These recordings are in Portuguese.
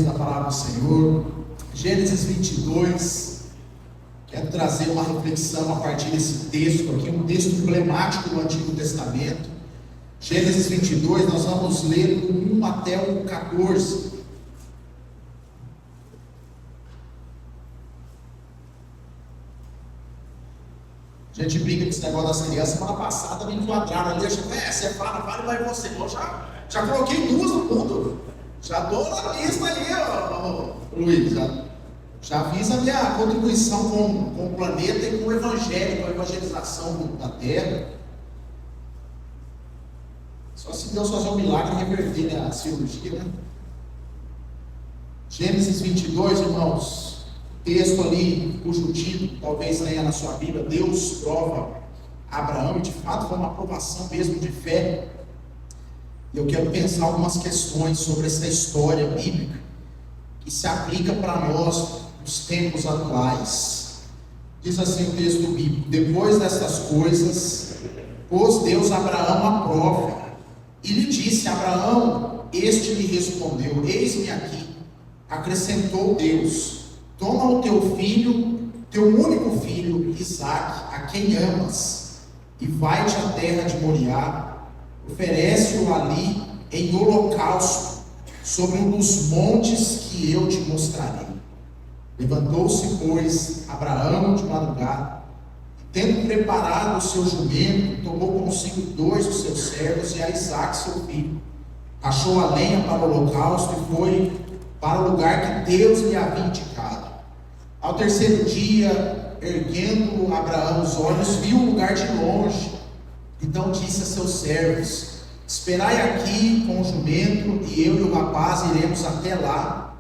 da palavra do Senhor. Gênesis 22. Quero trazer uma reflexão a partir desse texto aqui, um texto emblemático do Antigo Testamento. Gênesis 22, nós vamos ler do 1 até o 14. A gente brinca com esse negócio das crianças. Semana passada me enquadraram ali, você fala, vai você. Eu já coloquei duas no mundo. Já estou na lista aí, Luiz. Já fiz a minha contribuição com o planeta e com o evangelho, com a evangelização da terra. Só se Deus fazer um milagre e reverter a cirurgia, né? Gênesis 22, irmãos. Texto ali, cujo título talvez leia na sua Bíblia, Deus prova Abraão, e de fato foi uma aprovação mesmo de fé. E eu quero pensar algumas questões sobre essa história bíblica que se aplica para nós nos tempos atuais. Diz assim o texto bíblico: depois destas coisas, pôs Deus Abraão à prova, e lhe disse: Abraão, este lhe respondeu: eis-me aqui. Acrescentou Deus: toma o teu filho, teu único filho, Isaque, a quem amas, e vai-te à terra de Moriá, oferece-o ali em holocausto, sobre um dos montes que eu te mostrarei. Levantou-se, pois, Abraão de madrugada, e tendo preparado o seu jumento, tomou consigo 2 dos seus servos e a Isaque, seu filho. Achou a lenha para o holocausto e foi para o lugar que Deus lhe havia indicado. Ao terceiro dia, erguendo Abraão os olhos, viu o lugar de longe. Então disse a seus servos: esperai aqui com o jumento, e eu e o rapaz iremos até lá,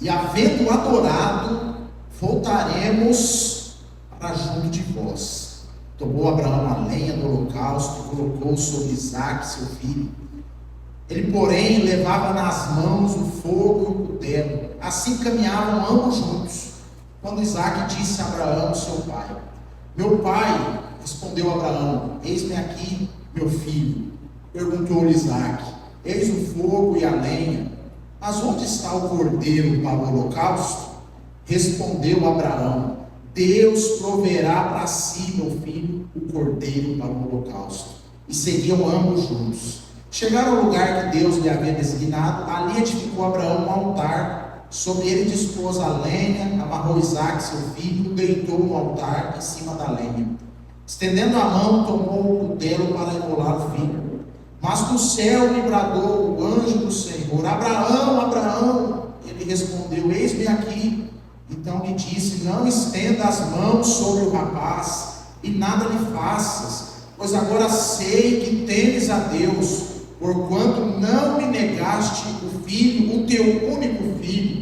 e havendo adorado, voltaremos para junto de vós. Tomou Abraão a lenha do holocausto e colocou sobre Isaque, seu filho. Ele, porém, levava nas mãos o fogo e o cutelo. Assim caminhavam ambos juntos. Quando Isaque disse a Abraão, seu pai: meu pai, respondeu Abraão: eis-me aqui, meu filho. Perguntou-lhe Isaque: eis o fogo e a lenha, mas onde está o cordeiro para o holocausto? Respondeu Abraão: Deus proverá para si, meu filho, o cordeiro para o holocausto. E seguiam ambos juntos. Chegaram ao lugar que Deus lhe havia designado. Ali edificou Abraão um altar. Sobre ele dispôs a lenha, amarrou Isaque, seu filho, deitou no altar em cima da lenha. Estendendo a mão, tomou o cutelo para imolar o filho. Mas do céu lhe bradou o anjo do Senhor: Abraão, Abraão! Ele respondeu: eis-me aqui. Então lhe disse: não estenda as mãos sobre o rapaz, e nada lhe faças, pois agora sei que temes a Deus, porquanto não me negaste o filho, o teu único filho.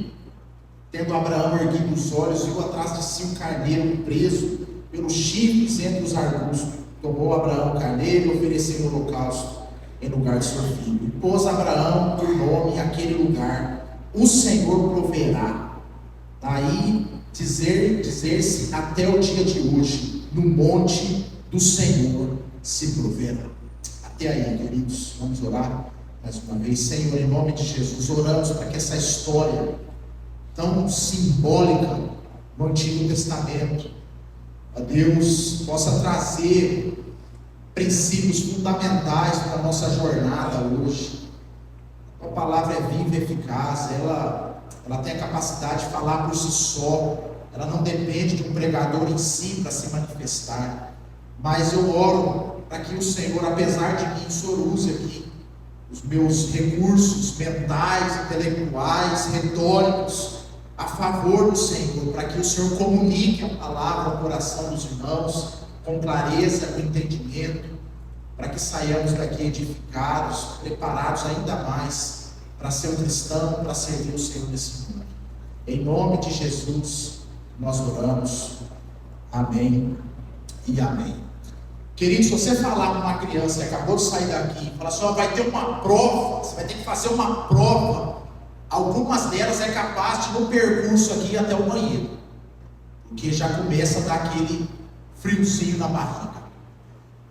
Tendo Abraão erguido os olhos, viu atrás de si um carneiro preso pelos chifres entre os arbustos. Tomou Abraão o carneiro e ofereceu o holocausto em lugar de seu filho. E pôs Abraão por nome aquele lugar: o Senhor proverá. Daí dizer-se até o dia de hoje: no monte do Senhor se proverá. Até aí, queridos, vamos orar mais uma vez. Senhor, em nome de Jesus, oramos para que essa história tão simbólica no Antigo Testamento, a Deus, possa trazer princípios fundamentais para a nossa jornada hoje. A palavra é viva e eficaz, ela tem a capacidade de falar por si só, ela não depende de um pregador em si para se manifestar. Mas eu oro para que o Senhor, apesar de mim, o Senhor use aqui os meus recursos mentais, intelectuais, retóricos, a favor do Senhor, para que o Senhor comunique a palavra ao coração dos irmãos, com clareza, com entendimento, para que saiamos daqui edificados, preparados ainda mais para ser um cristão, para servir o Senhor nesse mundo. Em nome de Jesus, nós oramos. Amém e amém. Querido, se você falar para uma criança que acabou de sair daqui, falar assim: vai ter uma prova, você vai ter que fazer uma prova, algumas delas é capaz de, no percurso aqui, ir até o banheiro, porque já começa a dar aquele friozinho na barriga.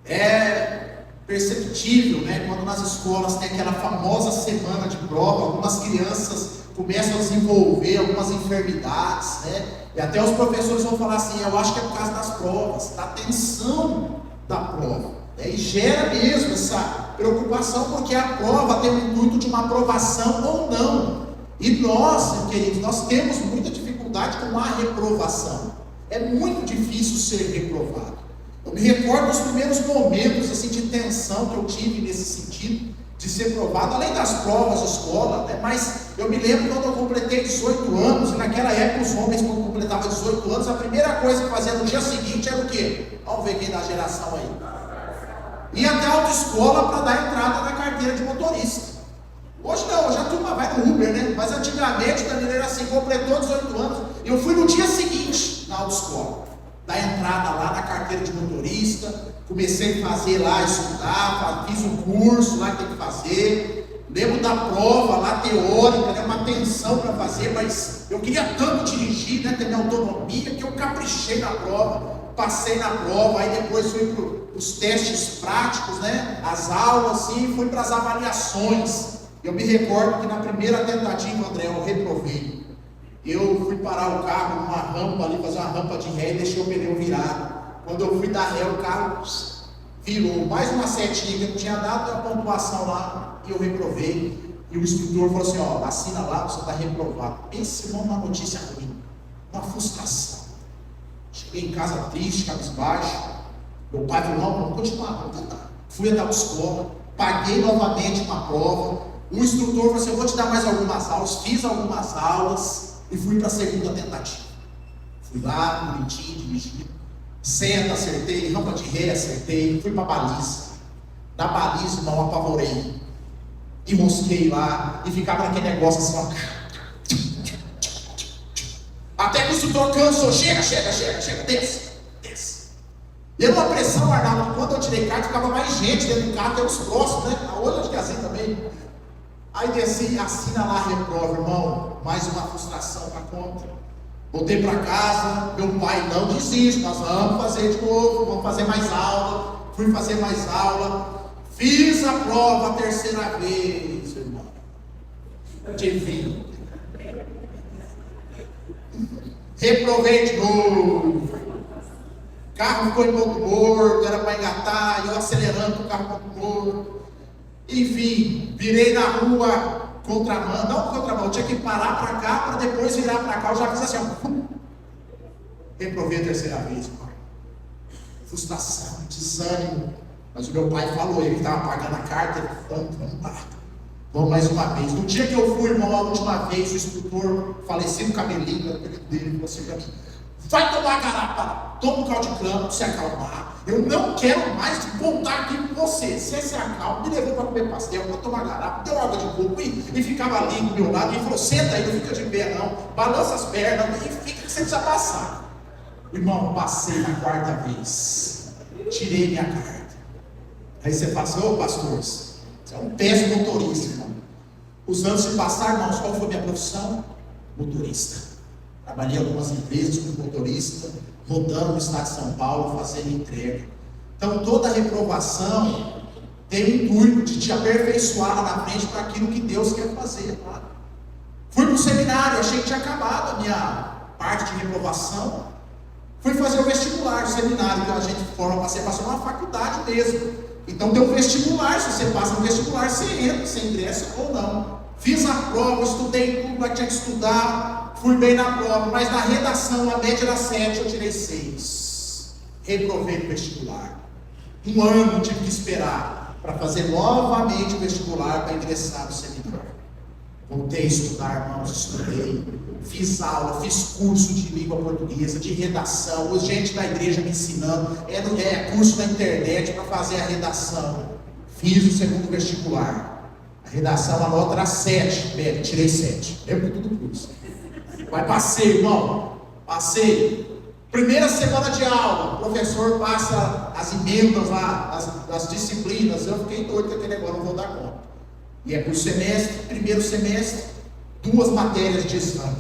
É perceptível, né, quando nas escolas tem aquela famosa semana de prova, algumas crianças começam a desenvolver algumas enfermidades, né? E até os professores vão falar assim, eu acho que é por causa das provas, da tensão da prova, né? E gera mesmo essa preocupação, porque a prova tem o intuito de uma aprovação ou não. E nós, queridos, nós temos muita dificuldade com a reprovação. É muito difícil ser reprovado. Eu me recordo dos primeiros momentos assim, de tensão que eu tive nesse sentido, de ser provado, além das provas de escola, né? Mas eu me lembro quando eu completei 18 anos, e naquela época os homens, quando completavam 18 anos, a primeira coisa que fazia no dia seguinte era o quê? Vamos ver quem da geração aí. Ia até a autoescola para dar entrada na carteira de motorista. Hoje não, hoje a turma vai no Uber, né? Mas antigamente, Danilo, era assim, completou 18 anos, e eu fui no dia seguinte na autoescola, dar entrada lá na carteira de motorista, comecei a fazer lá, estudar, fiz um curso lá que tem que fazer, lembro da prova lá teórica, né? Uma tensão para fazer, mas eu queria tanto dirigir, né? Ter minha autonomia, que eu caprichei na prova, passei na prova, aí depois fui para os testes práticos, né? As aulas, assim, fui para as avaliações. Eu me recordo que na primeira tentativa, André, eu reprovei. Eu fui parar o carro numa rampa ali, fazer uma rampa de ré e deixei o pneu virado. Quando eu fui dar ré, o carro virou. Mais uma setinha que eu não tinha dado, a pontuação lá, e eu reprovei. E o instrutor falou assim, ó, assina lá, você está reprovado. Pense numa notícia ruim, uma frustração. Cheguei em casa triste, cabisbaixo. Meu pai falou, não, vamos continuar, vamos tentar. Fui até a escola, paguei novamente uma prova. O instrutor falou assim, eu vou te dar mais algumas aulas. Fiz algumas aulas e fui para a segunda tentativa. Fui lá, bonitinho, dirigindo. Senta, acertei, rampa de ré, acertei. Fui para a baliza. Na baliza, não apavorei. E mosquei lá e ficava naquele negócio assim, ó. Até que o instrutor cansou, chega, desce. Deu uma pressão, Arnaldo, quando eu tirei carta, ficava mais gente dentro do carro, até os próximos, né? A olho acho que é assim também. Aí desci, assina lá, reprova, irmão, mais uma frustração para conta. Voltei para casa, meu pai, não desiste, nós vamos fazer de novo, vamos fazer mais aula. Fui fazer mais aula, fiz a prova a terceira vez, irmão. Divino. Reprovei de novo. O carro ficou em ponto morto, era para engatar, eu acelerando o carro em ponto morto. Enfim, virei na rua, contramão, não contramão, eu tinha que parar para cá para depois virar para cá. Eu já fiz assim, ó. Reprovei a terceira vez, pai. Frustração, desânimo. Mas o meu pai falou, ele estava pagando a carta, ele falou, vamos lá. Vamos mais uma vez. No dia que eu fui, irmão, a última vez, o instrutor, falecido cabelinho, dele, falou assim para mim, vai tomar garapa, toma um caldo de cana para se acalmar. Eu não quero mais voltar aqui com você. Se você acalma, me levou para comer pastel, para tomar garapa, deu água de coco e ficava ali do meu lado. E falou, senta aí, não fica de pé não, balança as pernas e fica que você precisa passar. Irmão, passei na quarta vez, tirei minha carta. Aí você fala assim, ô pastor, você é um péssimo motorista, irmão. Os anos se passaram, irmãos, qual foi minha profissão? Motorista. Trabalhei em algumas empresas como motorista, rodando no estado de São Paulo, fazendo entrega. Então toda reprovação tem o intuito de te aperfeiçoar lá na frente para aquilo que Deus quer fazer. Tá? Fui para o seminário, achei que tinha acabado a minha parte de reprovação. Fui fazer o vestibular, o seminário que a gente forma para você passar numa faculdade mesmo. Então tem um vestibular, se você passa no vestibular, você entra, você ingressa ou não. Fiz a prova, estudei tudo, mas tinha que estudar, fui bem na prova, mas na redação a média era 7, eu tirei 6. Reprovei no vestibular. Um ano tive que esperar para fazer novamente o vestibular para ingressar no seminário. Voltei a estudar, irmãos, estudei, fiz aula, fiz curso de língua portuguesa, de redação, gente da igreja me ensinando, curso na internet para fazer a redação. Fiz o segundo vestibular. A redação, a nota era 7, tirei 7. Lembro de tudo isso. Mas passei, irmão, passei. Primeira semana de aula, o professor passa as emendas lá, as disciplinas. Eu fiquei doido com aquele negócio, não vou dar conta. E é por semestre, primeiro semestre, 2 matérias de exame.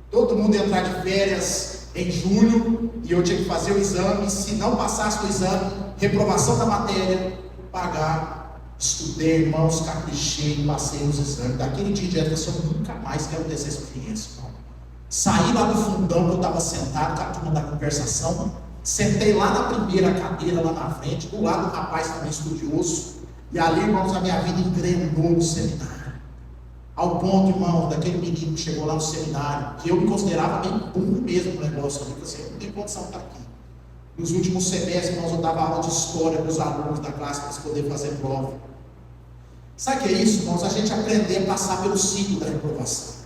Todo mundo ia entrar de férias em julho e eu tinha que fazer o exame. Se não passasse no exame, reprovação da matéria, pagar Estudei, irmãos, caprichei, passei nos exames. Daquele dia em diante, eu nunca mais quero ter essa experiência, irmão. Saí lá do fundão que eu estava sentado, com a turma da conversação. Sentei lá na primeira cadeira, lá na frente, do lado do rapaz também estudioso. E ali, irmãos, a minha vida engrenou no seminário. Ao ponto, irmão, daquele menino que chegou lá no seminário, que eu me considerava bem burro mesmo no negócio, eu falei assim, eu não tenho condição de estar aqui. Nos últimos semestres, irmãos, eu dava aula de história para os alunos da classe para eles poderem fazer prova. Sabe o que é isso, irmãos? A gente aprender a passar pelo ciclo da reprovação.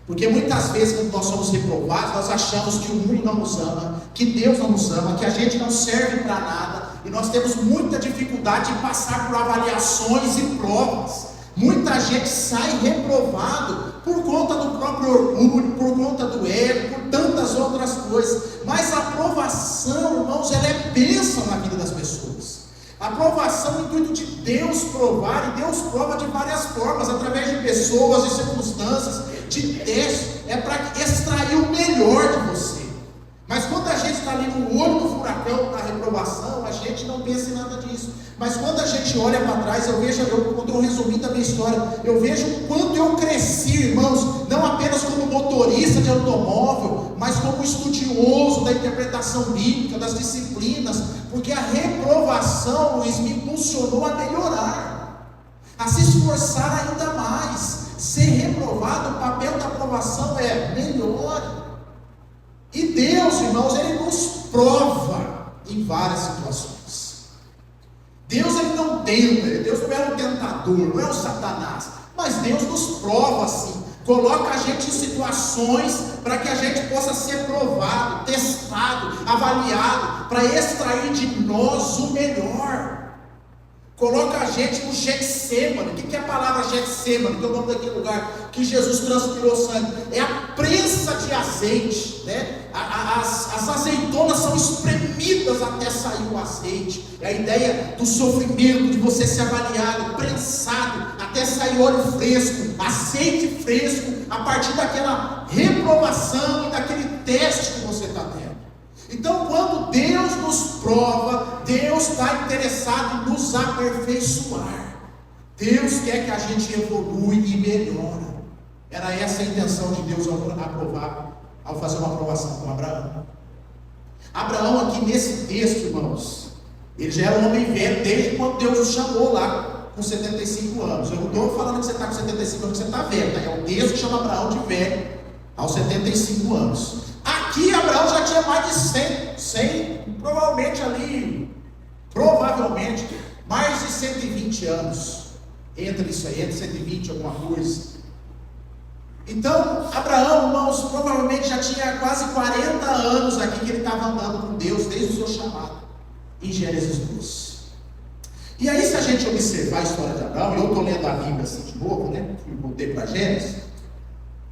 Porque muitas vezes, quando nós somos reprovados, nós achamos que o mundo não nos ama, que Deus não nos ama, que a gente não serve para nada, e nós temos muita dificuldade de passar por avaliações e provas. Muita gente sai reprovado por conta do próprio orgulho, por conta do ego, por tantas outras coisas. Mas a aprovação, irmãos, ela é bênção na vida das pessoas. A aprovação é o intuito de Deus provar, e Deus prova de várias formas, através de pessoas, de circunstâncias, de testes, é para extrair o melhor de você. Mas quando a gente está ali no olho do furacão, na reprovação, a gente não pensa em nada disso. Mas quando a gente olha para trás, quando eu resumi da minha história, eu vejo o quanto eu cresci, irmãos, não apenas como motorista de automóvel, mas como estudioso da interpretação bíblica, das disciplinas, porque a reprovação, Luiz, me impulsionou a melhorar, a se esforçar ainda mais. Ser reprovado, o papel da aprovação é melhor. E Deus, irmãos, Ele nos prova em várias situações. Deus, Ele não tenta, Deus não é um tentador, não é um Satanás, mas Deus nos prova assim, coloca a gente em situações para que a gente possa ser provado, testado, avaliado, para extrair de nós o melhor. Coloca a gente no Getsemane. O que é a palavra Getsemane? Que é o nome daquele lugar que Jesus transpirou sangue. É a prensa de azeite, né? As azeitonas são espremidas até sair o azeite. É a ideia do sofrimento, de você ser avaliado, prensado, até sair óleo fresco, azeite fresco, a partir daquela reprovação e daquele teste que você está tendo. Então, quando Deus nos prova, Deus está interessado em nos aperfeiçoar. Deus quer que a gente evolui e melhore. Era essa a intenção de Deus ao fazer uma aprovação com Abraão. Abraão, aqui nesse texto, irmãos, ele já era um homem velho desde quando Deus o chamou lá com 75 anos. Eu não estou falando que você está com 75 anos, que você está velho, tá? É o texto que chama Abraão de velho aos 75 anos. Aqui Abraão já tinha mais de 100, provavelmente, mais de 120 anos, entre 120 alguma coisa. Então, Abraão, irmãos, provavelmente já tinha quase 40 anos aqui que ele estava andando com Deus, desde o seu chamado, em Gênesis 2. E aí, se a gente observar a história de Abraão, eu estou lendo a Bíblia assim de novo, né, voltei para Gênesis.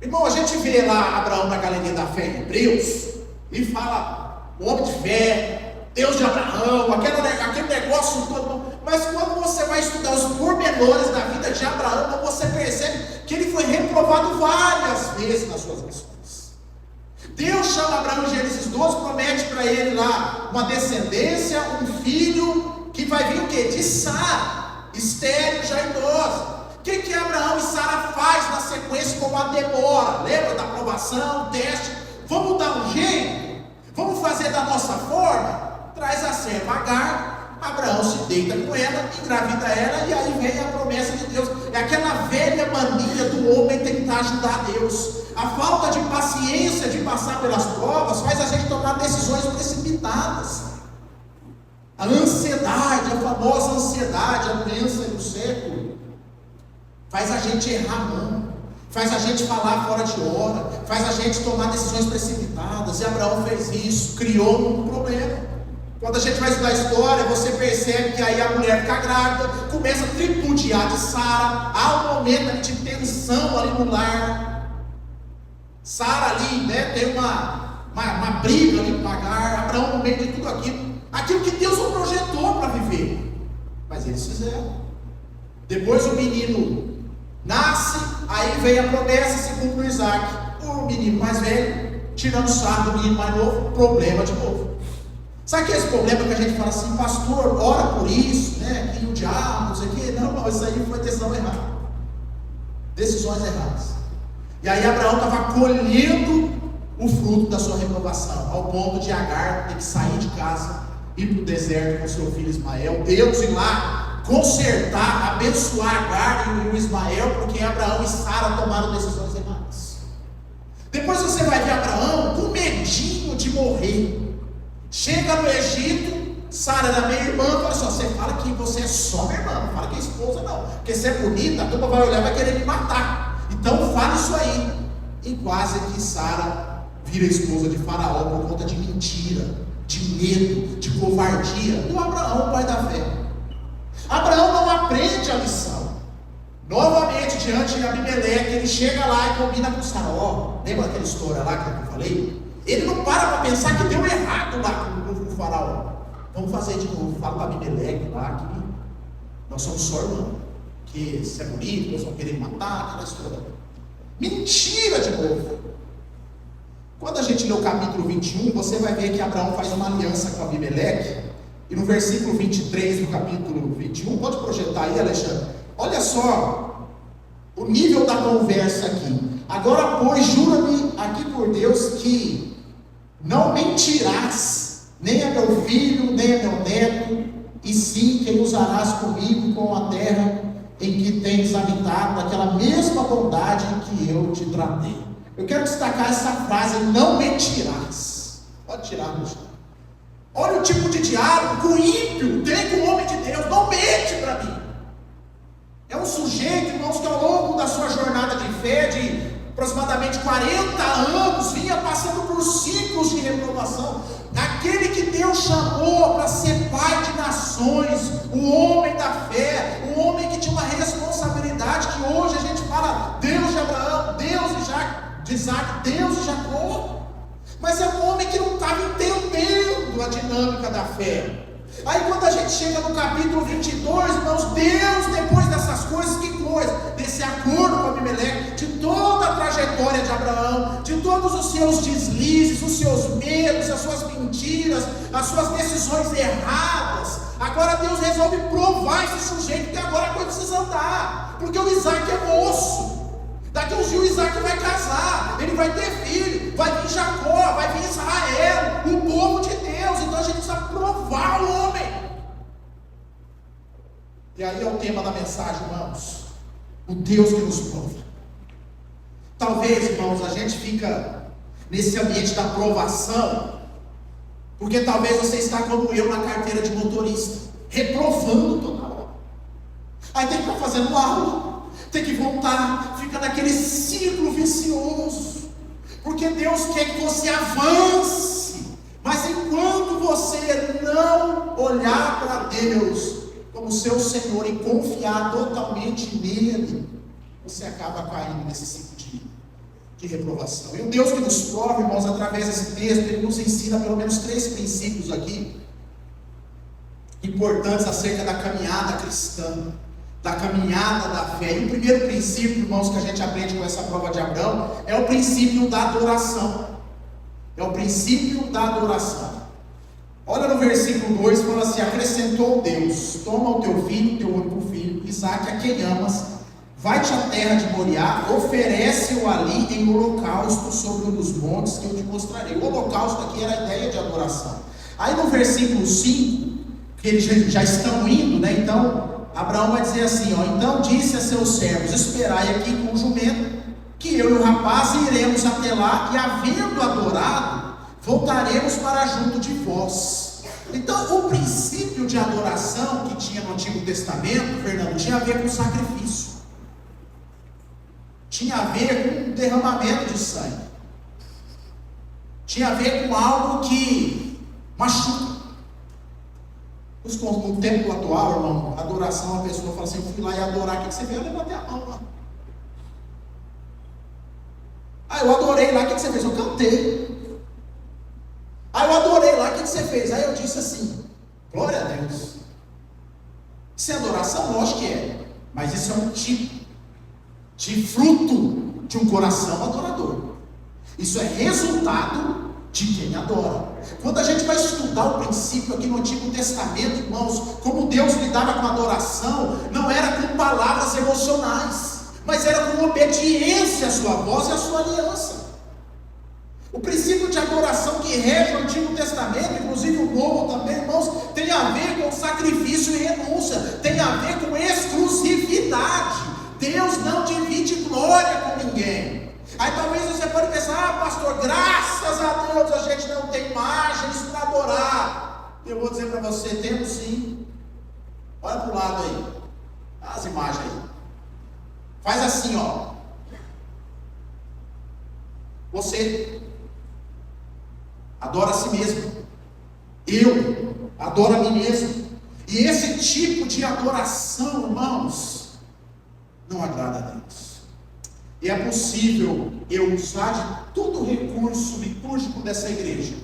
Irmão, a gente vê lá Abraão na galeria da fé em Hebreus, e fala, o homem de fé, Deus de Abraão, aquele negócio todo. Mas quando você vai estudar os pormenores da vida de Abraão, você percebe que ele foi reprovado várias vezes nas suas ações. Deus chama Abraão em Gênesis 12, promete para ele lá uma descendência, um filho, que vai vir o quê? De Sara, estéril, já idosa. O que Abraão e Sara faz na sequência com a demora? Lembra da aprovação, teste? Vamos dar um jeito? Vamos fazer da nossa forma? Traz a serva Agar, Abraão se deita com ela, engravida ela, e aí vem a promessa de Deus. É aquela velha mania do homem tentar ajudar Deus. A falta de paciência de passar pelas provas faz a gente tomar decisões precipitadas. A ansiedade, a famosa ansiedade, a doença do século, faz a gente errar a mão, faz a gente falar fora de hora, faz a gente tomar decisões precipitadas. E Abraão fez isso, criou um problema. Quando a gente vai estudar a história, você percebe que aí a mulher fica grávida, começa a tripudiar de Sara, há um momento de tensão ali no lar. Sara ali, né, tem uma briga ali com Agar. Abraão, no meio de tudo aquilo que Deus o projetou para viver, mas eles fizeram. Depois o menino nasce, aí vem a promessa, segundo o Isaac. O menino mais velho tirando sarro do menino mais novo, problema de novo. Sabe que esse problema que a gente fala assim, pastor, ora por isso, né? Que o diabo, não sei o quê. Não, isso aí foi decisão errada. Decisões erradas. E aí Abraão estava colhendo o fruto da sua reprovação, ao ponto de Agar ter que sair de casa, ir para o deserto com seu filho Ismael. Deus ir lá consertar, abençoar Agar e o Ismael, porque Abraão e Sara tomaram decisões erradas. Depois você vai ver Abraão com medinho de morrer. Chega no Egito, Sara era minha irmã, fala assim, você fala que você é só minha irmã, não fala que é esposa não, porque se é bonita, a turma vai olhar e vai querer me matar, então fala isso aí. E quase que Sara vira esposa de Faraó por conta de mentira, de medo, de covardia do Abraão, o pai da fé. Abraão não aprende a lição. Novamente, diante de Abimeleque, ele chega lá e combina com Sara. Lembra aquela história lá que eu falei? Ele não para pensar que deu errado lá com o Faraó. Vamos fazer de novo. Fala para Abimeleque lá que nós somos só irmãos. Que se é bonito, eles vão querer matar, aquela história. Mentira de novo. Quando a gente lê o capítulo 21, você vai ver que Abraão faz uma aliança com Abimeleque. E no versículo 23 do capítulo 21, pode projetar aí, Alexandre? Olha só o nível da conversa aqui. Agora, pois, jura-me aqui por Deus que não mentirás, nem a meu filho, nem a meu neto, e sim que usarás comigo com a terra em que tens habitado, daquela mesma bondade que eu te tratei. Eu quero destacar essa frase, não mentirás. Pode tirar, meu senhor. Olha o tipo de diálogo que o ímpio tem com o homem de Deus. Não mente para mim. É um sujeito, irmãos, que ao longo da sua jornada de fé, de aproximadamente 40 anos, vinha passando por ciclos de reprovação. Aquele que Deus chamou para ser pai de nações, o homem da fé, o homem que tinha uma responsabilidade, que hoje a gente fala Deus de Abraão, Deus de Isaac, Deus de Jacó. Mas é um homem que não estava entendendo a dinâmica da fé. Aí quando a gente chega no capítulo 22, irmãos, Deus, depois dessas coisas, que coisa? Desse acordo com Abimeleque, de toda a trajetória de Abraão, de todos os seus deslizes, os seus medos, as suas mentiras, as suas decisões erradas, agora Deus resolve provar esse sujeito que agora a coisa precisa andar, porque o Isaac é moço. Daqui uns dias o Isaac vai casar, ele vai ter filho, vai vir Jacó, vai vir Israel, o povo de Deus. Então a gente precisa provar o homem. E aí é o tema da mensagem, irmãos, o Deus que nos prova. Talvez, irmãos, a gente fica nesse ambiente da provação, porque talvez você está como eu na carteira de motorista, reprovando toda hora. Aí tem que estar fazendo aula, tem que voltar, fica naquele ciclo vicioso, porque Deus quer que você avance, mas enquanto você não olhar para Deus como seu Senhor e confiar totalmente nele, você acaba caindo nesse ciclo de reprovação. E o Deus que nos prova, irmãos, através desse texto, ele nos ensina pelo menos 3 princípios aqui importantes acerca da caminhada cristã, da caminhada da fé. E o primeiro princípio, irmãos, que a gente aprende com essa prova de Abraão, é o princípio da adoração. É o princípio da adoração. Olha no versículo 2, fala assim: acrescentou Deus: toma o teu filho, teu único filho, Isaque, a quem amas, vai-te à terra de Moriá, oferece-o ali em holocausto sobre um dos montes que eu te mostrarei. O holocausto aqui era a ideia de adoração. Aí no versículo 5, que eles já estão indo, né? Então Abraão vai dizer assim, então disse a seus servos: esperai aqui com o jumento, que eu e o rapaz iremos até lá, e havendo adorado, voltaremos para junto de vós. Então o princípio de adoração que tinha no Antigo Testamento, Fernando, tinha a ver com sacrifício, tinha a ver com derramamento de sangue, tinha a ver com algo que machuca. No tempo atual, irmão, adoração, a pessoa fala assim: eu fui lá e adorar, o que você veio? Eu levantei a mão lá. Eu adorei lá, o que você fez? Eu cantei. Eu adorei lá, o que você fez? Aí eu disse assim: glória a Deus. Isso é adoração? Lógico que é, mas isso é um tipo de fruto de um coração adorador. Isso é resultado de quem adora. Quando a gente vai estudar o princípio aqui no Antigo Testamento, irmãos, como Deus lidava com a adoração, não era com palavras emocionais, mas era com obediência à sua voz e à sua aliança. O princípio de adoração que rege o Antigo Testamento, inclusive o Novo também, irmãos, tem a ver com sacrifício e renúncia, tem a ver com exclusividade. Deus não divide glória com ninguém. Aí talvez você pode pensar: pastor, graças a Deus a gente não tem imagens para adorar. Eu vou dizer para você: temos sim. Olha para o lado aí, as imagens aí. Faz assim, ó. Você adora a si mesmo. Eu adoro a mim mesmo. E esse tipo de adoração, irmãos, não agrada a Deus. E é possível eu usar de todo o recurso litúrgico dessa igreja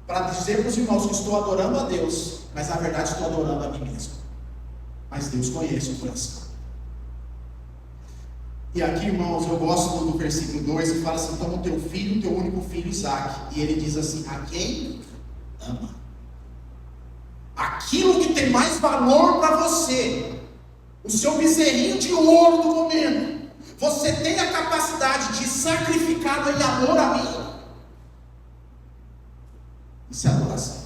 para dizer para os irmãos que estou adorando a Deus, mas na verdade estou adorando a mim mesmo. Mas Deus conhece o coração. E aqui, irmãos, eu gosto do versículo 2, que fala assim: toma o teu filho, o teu único filho Isaque. E ele diz assim: a quem ama. Aquilo que tem mais valor para você, o seu bezerrinho de ouro do momento, você tem a capacidade de sacrificá-lo em amor a mim? Isso é adoração.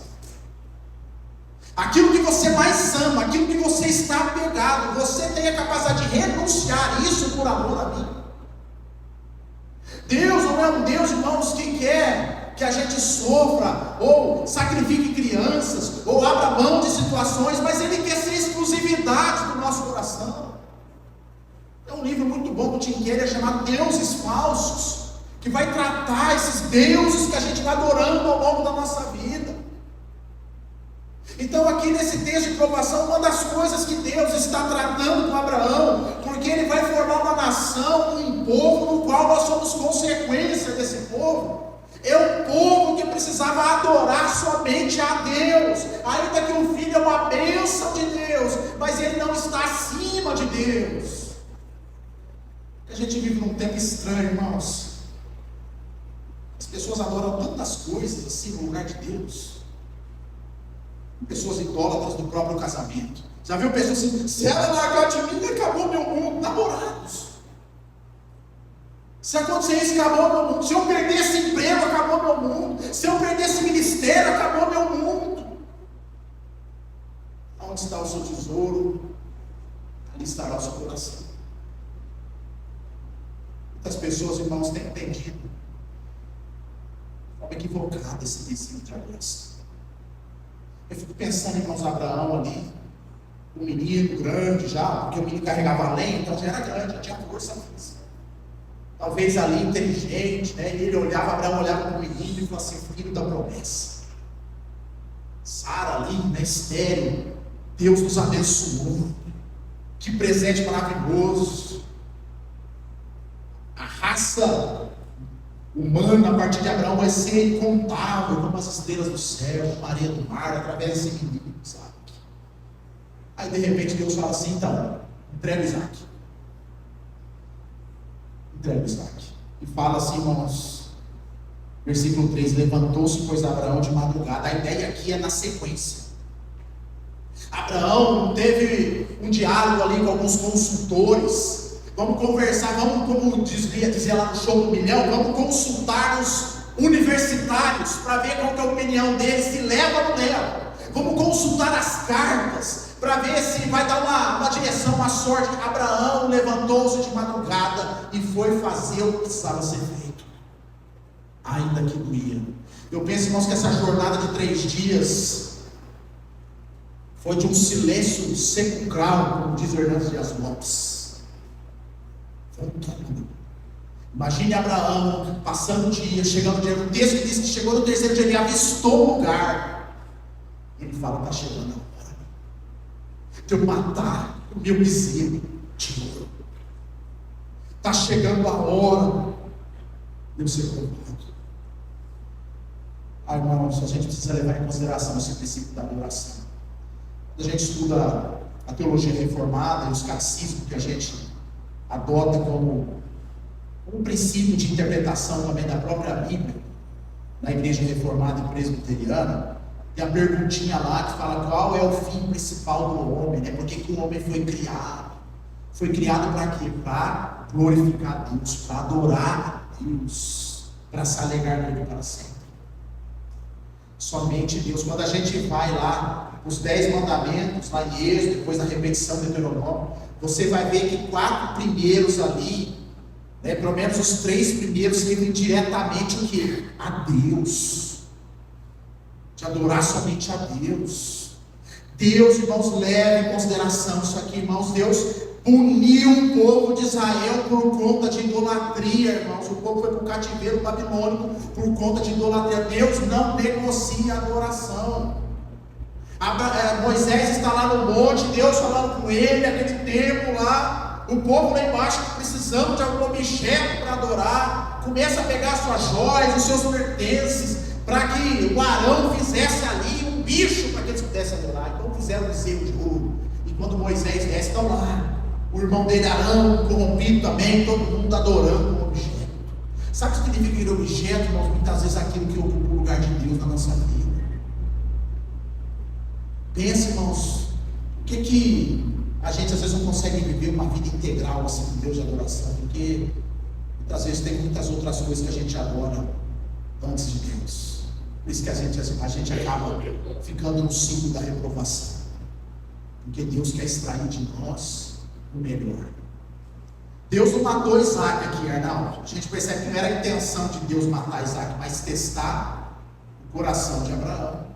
Aquilo que você mais ama, aquilo que você está apegado, você tem a capacidade de renunciar isso por amor a mim? Deus não é um Deus, irmãos, que quer que a gente sofra, ou sacrifique crianças, ou abra mão de situações, mas Ele quer ser exclusividade do nosso coração. É um livro muito bom do Tim Keller chamado Deuses Falsos, que vai tratar esses deuses que a gente vai adorando ao longo da nossa vida. Então aqui nesse texto de provação, uma das coisas que Deus está tratando com Abraão, porque Ele vai formar uma nação, um povo no qual nós somos consequência desse povo, é um povo que precisava adorar somente a Deus, ainda que o filho é uma bênção de Deus, mas ele não está acima de Deus. A gente vive num tempo estranho, irmãos. As pessoas adoram tantas coisas assim no lugar de Deus. Pessoas idólatras do próprio casamento. Já viu pessoas assim: se ela largar de mim, acabou meu mundo. Namorados. Se acontecer isso, acabou meu mundo. Se eu perder esse emprego, acabou meu mundo. Se eu perder esse ministério, acabou meu mundo. Onde está o seu tesouro, ali estará o seu coração. Muitas pessoas, irmãos, têm entendido de forma equivocada esse princípio de adoração. Eu fico pensando, irmãos, Abraão ali, um menino grande já, porque o menino carregava lenha, então já era grande, já tinha força física. Talvez ali inteligente, né? E ele olhava, Abraão olhava para o menino e falou assim: filho da promessa. Sara ali, né, estéril, Deus nos abençoou. Que presente maravilhoso. A raça humana a partir de Abraão vai ser incontável, como as estrelas do céu, a Maria do mar, através desse menino, sabe? Aí de repente Deus fala assim: então, entrega Isaque. Entrega Isaque. E fala assim, irmãos, versículo 3: levantou-se, pois, Abraão de madrugada. A ideia aqui é na sequência. Abraão teve um diálogo ali com alguns consultores. Vamos conversar, vamos, como dizia lá no show do milhão, vamos consultar os universitários para ver qual que é a opinião deles, se leva ou não leva. Vamos consultar as cartas para ver se vai dar uma direção, uma sorte. Abraão levantou-se de madrugada e foi fazer o que precisava ser feito, ainda que doía. Eu penso, irmãos, que essa jornada de 3 dias foi de um silêncio sepulcral, como diz Hernandes Dias Lopes. Imagine Abraão passando o dia, chegando o dia. O texto que diz que chegou no 3º dia, ele avistou o lugar. Ele fala: está chegando a hora de eu matar o meu bezerro de ouro. Está chegando a hora de eu ser culpado. Irmãos, a gente precisa levar em consideração esse princípio da adoração. Quando a gente estuda a teologia reformada e os catecismos que a gente adota como um princípio de interpretação também da própria Bíblia, na igreja reformada e presbiteriana, tem a perguntinha lá que fala qual é o fim principal do homem, né? Por que o homem foi criado? Foi criado para quê? Para glorificar Deus, para adorar Deus, para se alegrar nele para sempre. Somente Deus. Quando a gente vai lá, os 10 mandamentos, lá em Êxodo, depois da repetição de Deuteronômio, você vai ver que 4 primeiros ali, né, pelo menos os 3 primeiros, servem diretamente o quê? A Deus. De adorar somente a Deus. Deus, irmãos, leve em consideração isso aqui, irmãos. Deus puniu o povo de Israel por conta de idolatria, irmãos. O povo foi para o cativeiro babilônico por conta de idolatria. Deus não negocia a adoração. Moisés está lá no monte, Deus falando com ele, aquele tempo lá, o povo lá embaixo precisando de algum objeto para adorar, começa a pegar suas joias, os seus pertences, para que o Arão fizesse ali um bicho para que eles pudessem adorar. Então fizeram um bezerro de ouro, e quando Moisés desce, estão lá o irmão dele Arão, corrompido também, todo mundo adorando um objeto. Sabe o que significa aquele objeto, irmãos? Muitas vezes aquilo que ocupa o lugar de Deus na nossa vida. Pensa, irmãos, por que a gente às vezes não consegue viver uma vida integral assim com Deus de adoração? Porque muitas vezes tem muitas outras coisas que a gente adora antes de Deus. Por isso que a gente acaba ficando no ciclo da reprovação. Porque Deus quer extrair de nós o melhor. Deus não matou Isaac aqui, Arnaldo. A gente percebe que não era a intenção de Deus matar Isaac, mas testar o coração de Abraão.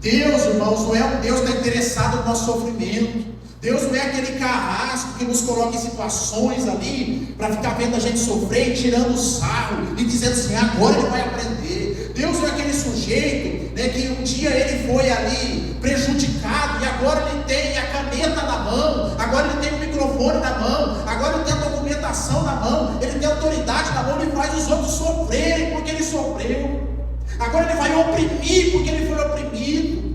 Deus, irmãos, não é um Deus que está interessado no nosso sofrimento. Deus não é aquele carrasco que nos coloca em situações ali para ficar vendo a gente sofrer e tirando o sarro e dizendo assim, agora ele vai aprender. Deus não é aquele sujeito, né, que um dia ele foi ali prejudicado e agora ele tem a caneta na mão, agora ele tem o microfone na mão, agora ele tem a documentação na mão, ele tem a autoridade na mão, ele faz os outros sofrerem porque ele sofreu. Agora ele vai oprimir porque ele foi oprimido.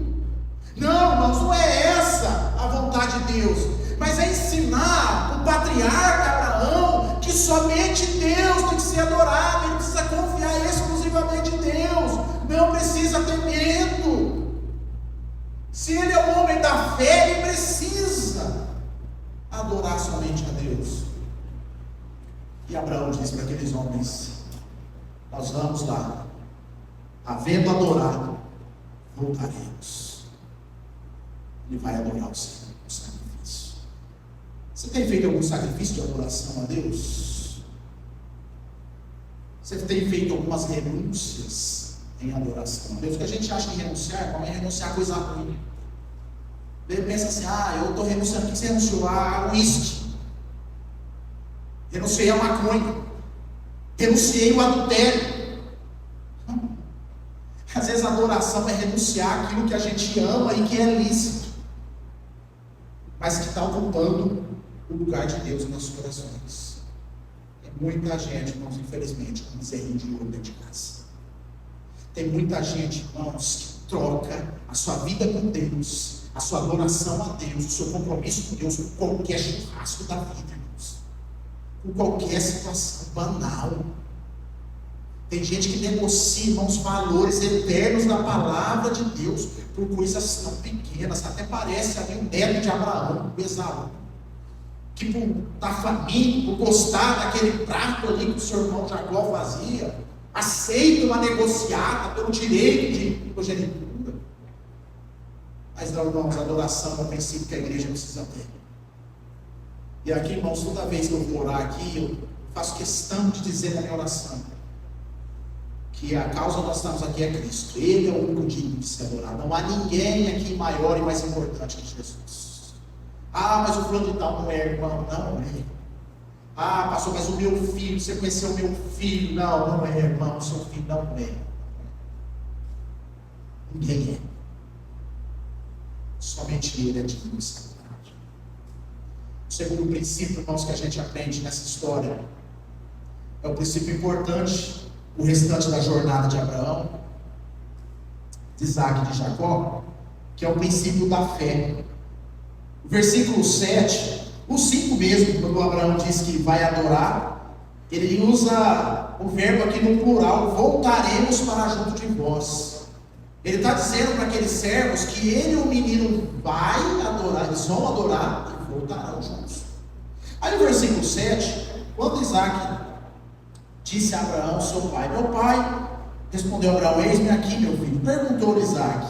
Não, irmãos, não é essa a vontade de Deus, mas é ensinar o patriarca Abraão que somente Deus tem que ser adorado, ele precisa confiar exclusivamente em Deus, não precisa ter medo. Se ele é um homem da fé, ele precisa adorar somente a Deus. E Abraão diz para aqueles homens: nós vamos lá, havendo adorado, voltaremos. Ele vai adorar o Senhor, o sacrifício. Você tem feito algum sacrifício de adoração a Deus? Você tem feito algumas renúncias em adoração a Deus? O que a gente acha que renunciar, não é renunciar a coisa ruim. Ele pensa assim, eu estou renunciando. O que você renunciou? O uísque. Renunciei a maconha. Renunciei o adultério. Às vezes a adoração é renunciar aquilo que a gente ama e que é lícito, mas que está ocupando o lugar de Deus nos nossos corações. Tem muita gente, irmãos, infelizmente, com bezerrinho de ouro dentro de casa. Tem muita gente, irmãos, que troca a sua vida com Deus, a sua adoração a Deus, o seu compromisso com Deus, com qualquer churrasco da vida, irmãos, com qualquer situação banal. Tem gente que negocia, irmãos, valores eternos da palavra de Deus por coisas tão pequenas, que até parece ali um neto de Abraão, o Esaú, que por estar faminto, por gostar daquele prato ali que o seu irmão Jacó fazia, aceita uma negociata pelo direito de progenitura. Mas não, irmãos, a adoração é um princípio que a igreja precisa ter. E aqui, irmãos, toda vez que eu vou orar aqui, eu faço questão de dizer na minha oração que a causa que nós estamos aqui é Cristo. Ele é o único digno de ser adorado. Não há ninguém aqui maior e mais importante que Jesus. Mas o fulano de tal não é irmão. Não é. Pastor, mas o meu filho, você conheceu o meu filho? Não é irmão, o seu filho não é. Ninguém é. Somente ele é digno de ser adorado. O segundo princípio, irmãos, que a gente aprende nessa história é o princípio importante, o restante da jornada de Abraão, de Isaac e de Jacó, que é o princípio da fé. O versículo 7, o 5 mesmo, quando Abraão diz que vai adorar, ele usa o verbo aqui no plural, voltaremos para junto de vós. Ele está dizendo para aqueles servos que ele e o menino vai adorar, eles vão adorar e voltarão juntos. Aí no versículo 7, quando Isaac disse a Abraão, seu pai, meu pai, respondeu Abraão, eis-me aqui, meu filho. Perguntou-lhe Isaac,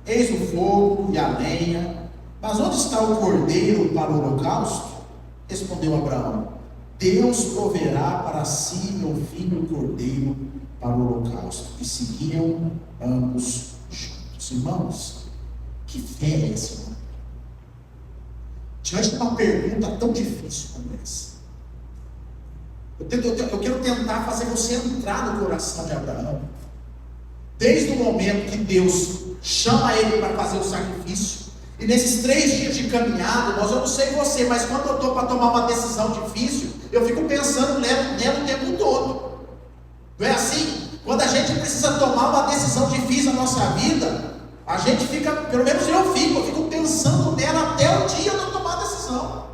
eis o fogo e a lenha, mas onde está o cordeiro para o holocausto? Respondeu Abraão, Deus proverá para si, meu filho, o cordeiro para o holocausto. E seguiam ambos juntos. Irmãos, que fé é essa, irmão? Diante de uma pergunta tão difícil como essa, eu quero tentar fazer você entrar no coração de Abraão. Desde o momento que Deus chama ele para fazer o sacrifício, e nesses 3 dias de caminhada, eu não sei você, mas quando eu estou para tomar uma decisão difícil, eu fico pensando nela o tempo todo. Não é assim? Quando a gente precisa tomar uma decisão difícil na nossa vida, a gente fica, pelo menos eu fico pensando nela até o dia de eu tomar a decisão.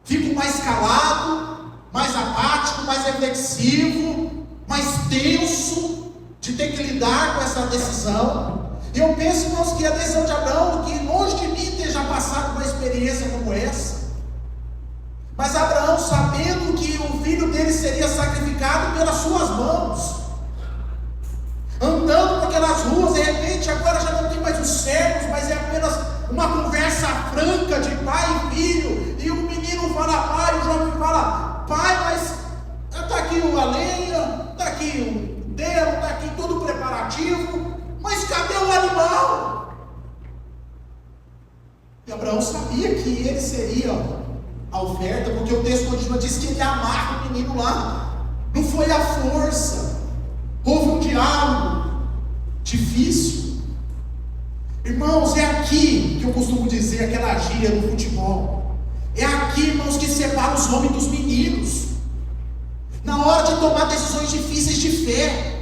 Fico mais calado, mais apático, mais reflexivo, mais tenso de ter que lidar com essa decisão. E eu penso, irmãos, que a decisão de Abraão, que longe de mim ter já passado por uma experiência como essa, mas Abraão, sabendo que o filho dele seria sacrificado pelas suas mãos, andando por aquelas ruas, de repente agora já não tem mais os servos, mas é apenas uma conversa franca de pai e filho, e o menino fala pai, o jovem fala pai, mas está aqui a lenha, está aqui o dedo, está aqui todo o preparativo, mas cadê o animal? E Abraão sabia que ele seria a oferta, porque o texto continua, diz que ele amarra o menino lá, não foi a força, houve um diálogo difícil. Irmãos, é aqui que eu costumo dizer aquela gíria no futebol, é aqui, irmãos, que separa os homens dos meninos, na hora de tomar decisões difíceis de fé.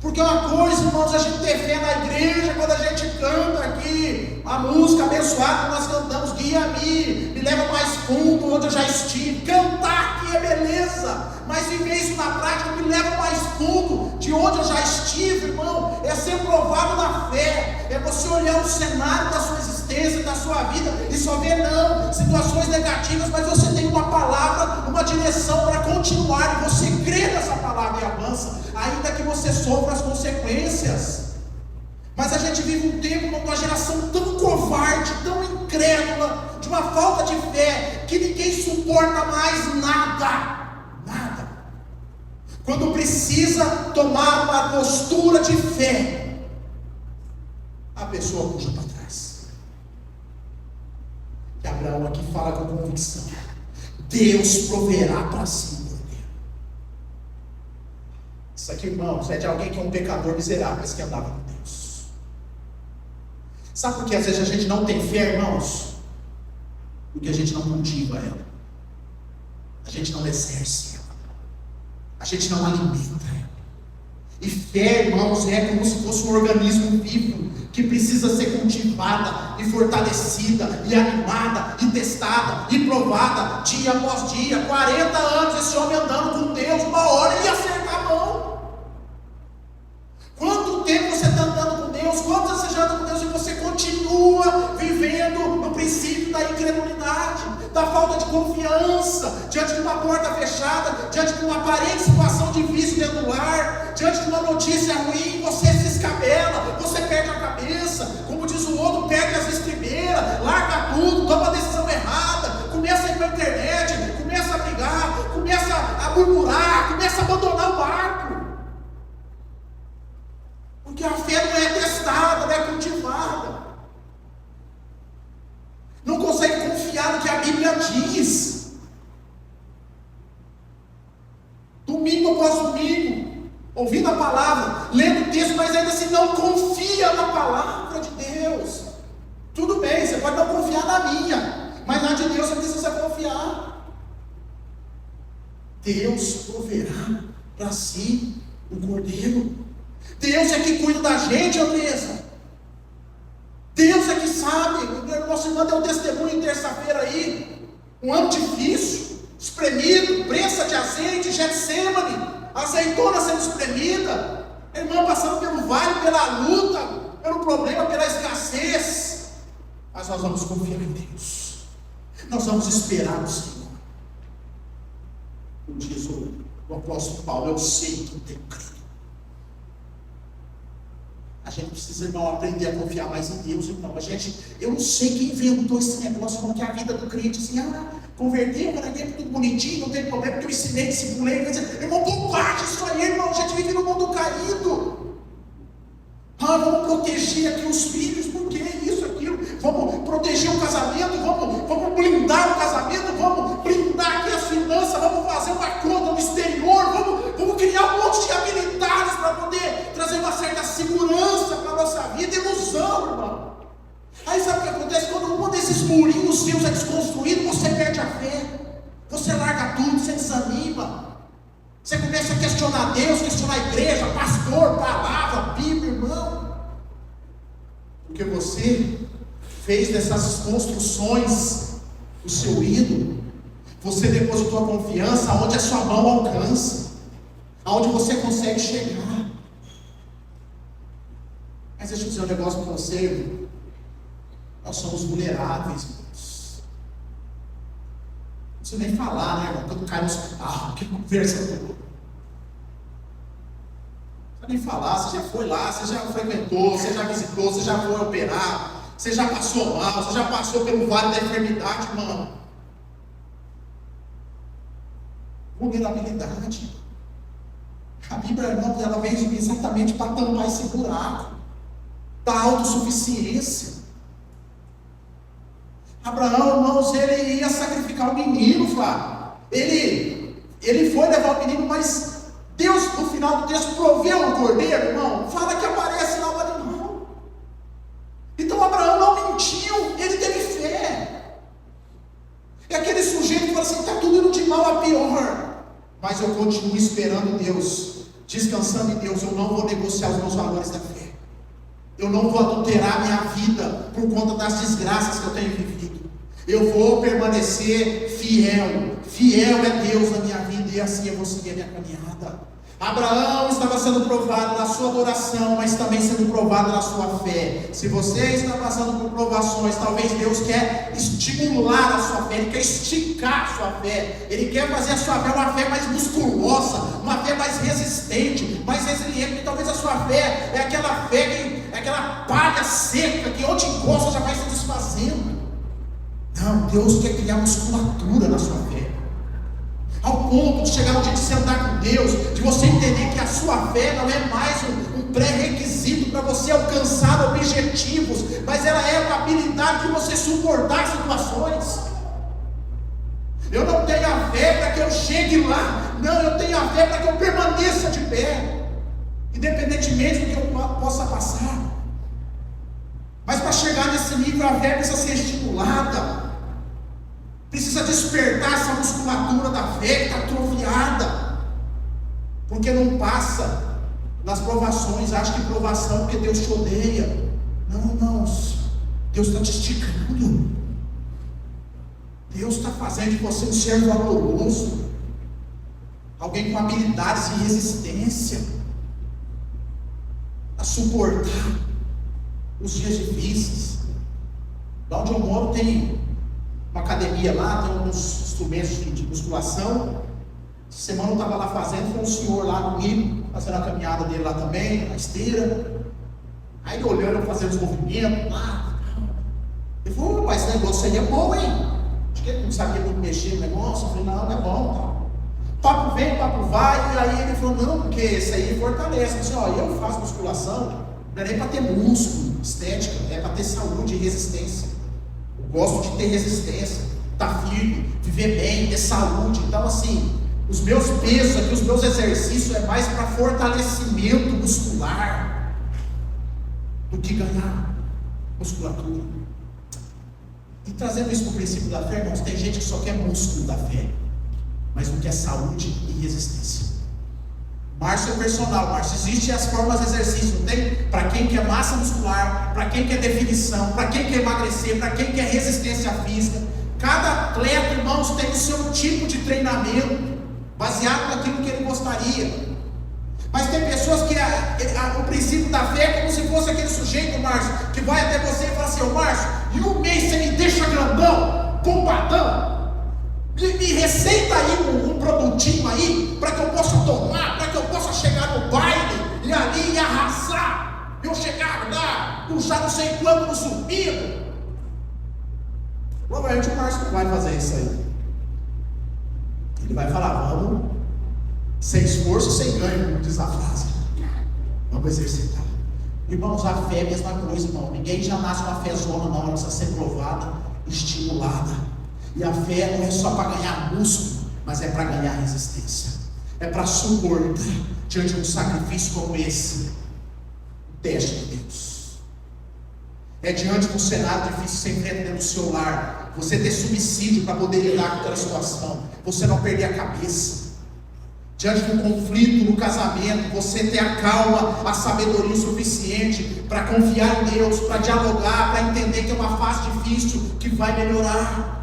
Porque uma coisa, irmãos, a gente ter fé na igreja, quando a gente canta aqui a música abençoada, nós cantamos, guia-me, me leva mais fundo onde eu já estive. Cantar aqui é beleza, mas viver isso na prática me leva mais fundo de onde eu já estive, irmão. É ser provado na fé, é você olhar o cenário da sua existência, da sua vida, e só ver não, situações negativas, mas você tem uma palavra, uma direção para continuar, e você crê nessa palavra e avança, ainda que você sofra as consequências. Mas a gente vive um tempo, uma geração tão covarde, tão incrédula, de uma falta de fé, que ninguém suporta mais nada. Quando precisa tomar uma postura de fé, a pessoa puxa para trás. E Abraão aqui fala com convicção: Deus proverá para si um cordeiro. Isso aqui, irmãos, é de alguém que é um pecador miserável, mas que andava com Deus. Sabe por que às vezes a gente não tem fé, irmãos? Porque a gente não cultiva ela, a gente não exerce ela, a gente não alimenta ela. E fé, irmãos, é como se fosse um organismo vivo, que precisa ser cultivada, e fortalecida, e animada, e testada, e provada, dia após dia. 40 anos esse homem andando com Deus, uma hora ele ia acertar a mão. Quanto tempo você está andando com Deus? Quanto você já anda com Deus e você continua vivendo no princípio da incredulidade, da falta de confiança, diante de uma porta fechada, diante de uma aparente situação difícil dentro do lar, diante de uma notícia ruim, você se escabela, você perde a cabeça, como diz o outro, perde as estribeiras, larga tudo, toma a decisão errada, começa a ir para a internet, começa a brigar, começa a murmurar, começa a abandonar o barco. Porque a fé não é testada, não é cultivada. Não consegue confiar no que a Bíblia diz. Domingo após domingo, ouvindo a palavra, lendo o texto, mas ainda assim não confia na palavra de Deus. Tudo bem, você pode não confiar na minha, mas na de Deus você precisa confiar. Deus proverá para si o cordeiro. Deus é que cuida da gente, Andresa. Deus é que sabe. Nosso irmão deu um testemunho terça-feira aí, um ano difícil, espremido, prensa de azeite, Getsemane, azeitona sendo espremida, irmão, passando pelo vale, pela luta, pelo problema, pela escassez, mas nós vamos confiar em Deus, nós vamos esperar o Senhor. Como diz o apóstolo Paulo, eu sei que tenho crido. A gente precisa, irmão, aprender a confiar mais em Deus, irmão. Eu não sei quem inventou esse negócio, falando que a vida do crente, assim, converteu, para aqui, tudo bonitinho, não tem problema, porque eu ensinei, discipulei, irmão, bobagem isso aí, irmão, a gente vive no mundo caído. Vamos proteger aqui os filhos, porque isso, aquilo, vamos proteger o casamento, vamos blindar o casamento, vamos blindar aqui as finanças, vamos fazer uma conta no exterior, vamos criar um monte de habilidades para poder trazer uma certa segurança para a nossa vida. Ilusão, irmão. Aí sabe o que acontece? Quando um desses murinhos seus é desconstruído, você perde a fé, você larga tudo, você desanima, você começa a questionar Deus, questionar a igreja, pastor, palavra, Bíblia, irmão, porque você fez dessas construções o seu ídolo. Você depositou a confiança onde a sua mão alcança, aonde você consegue chegar. Mas deixa eu dizer um negócio para você, irmão. Nós somos vulneráveis, irmãos. Não preciso nem falar, né, irmão? Quando cai no hospital, que conversa toda. Não precisa nem falar, você já foi lá, você já frequentou, você já visitou, você já foi operar, você já passou mal, você já passou pelo vale da enfermidade, irmão. Vulnerabilidade. A Bíblia, irmão, ela vem exatamente para tampar esse buraco da autossuficiência. Abraão, irmãos, ele ia sacrificar o menino, Flávio. Ele foi levar o menino, mas Deus, no final do texto, proveu o cordeiro, irmão. Fala que aparece lá o animal. Então Abraão não mentiu, ele teve fé. É aquele sujeito que fala assim: está tudo indo de mal a pior, mas eu continuo esperando Deus, descansando em Deus. Eu não vou negociar os meus valores da fé. Eu não vou adulterar minha vida por conta das desgraças que eu tenho vivido. Eu vou permanecer fiel. Fiel é Deus na minha vida, e assim eu vou seguir a minha caminhada. Abraão estava sendo provado na sua adoração, mas também sendo provado na sua fé. Se você está passando por provações, talvez Deus quer estimular a sua fé, Ele quer esticar a sua fé, Ele quer fazer a sua fé uma fé mais musculosa, uma fé mais resistente, mais resiliente. E talvez a sua fé é aquela fé que é aquela palha seca, que onde encosta já vai se desfazendo. Não, Deus quer criar musculatura na sua fé, ao ponto de chegar no dia de sentar com Deus, de você entender que a sua fé não é mais um pré-requisito para você alcançar objetivos, mas ela é uma habilidade de você suportar situações. Eu não tenho a fé para que eu chegue lá, não, eu tenho a fé para que eu permaneça de pé, independentemente do que eu possa passar. Mas para chegar nesse nível, a fé precisa ser estimulada, precisa despertar essa musculatura da fé que está atrofiada, porque não passa nas provações. Acha que provação porque Deus te odeia. Não, irmãos, Deus está te esticando. Deus está fazendo de você um ser valoroso, alguém com habilidades de resistência, a suportar os dias difíceis. Lá onde eu moro tem uma academia lá, tem uns instrumentos de musculação. Essa semana eu estava lá fazendo, foi um senhor lá comigo, fazendo a caminhada dele lá também, na esteira. Aí ele olhando, eu fazendo os movimentos lá. Ele falou: rapaz, esse negócio aí é bom, hein? Acho que ele não sabia muito mexer no negócio. Eu falei: não, é bom, tá. Papo vem, papo vai. E aí ele falou: não, porque esse aí fortalece. Eu disse: ó, eu faço musculação, não é nem para ter músculo, estética, é para ter saúde e resistência. Eu gosto de ter resistência, estar firme, viver bem, ter saúde. Então, assim, os meus pesos aqui, os meus exercícios é mais para fortalecimento muscular do que ganhar musculatura. E trazendo isso para o princípio da fé, irmãos, tem gente que só quer músculo da fé, mas não quer saúde e resistência. Márcio é personal, Márcio, existem as formas de exercício, não tem? Para quem quer massa muscular, para quem quer definição, para quem quer emagrecer, para quem quer resistência física. Cada atleta, irmãos, tem o seu tipo de treinamento, baseado naquilo que ele gostaria. Mas tem pessoas que o princípio da fé é como se fosse aquele sujeito, Márcio, que vai até você e fala assim: ô Márcio, em um mês você me deixa grandão, bombadão, me receita aí um produtinho aí, para que eu possa tomar, para que eu possa chegar no baile, e ali arrasar, eu chegar lá, já não sei quando no subido. Provavelmente o Márcio não vai fazer isso aí. Ele vai falar: vamos, sem esforço, sem ganho, como diz a frase. Vamos exercitar. Irmãos, a fé é a mesma coisa, irmão. Ninguém já nasce com a fé zona, não. Ela precisa ser provada, estimulada. E a fé não é só para ganhar músculo, mas é para ganhar resistência. É para suportar diante de um sacrifício como esse, o teste de Deus. É diante de um cenário difícil que você enfrenta dentro do seu lar, você ter subsídio para poder lidar com aquela situação, você não perder a cabeça. Diante de um conflito no casamento, você ter a calma, a sabedoria o suficiente para confiar em Deus, para dialogar, para entender que é uma fase difícil que vai melhorar.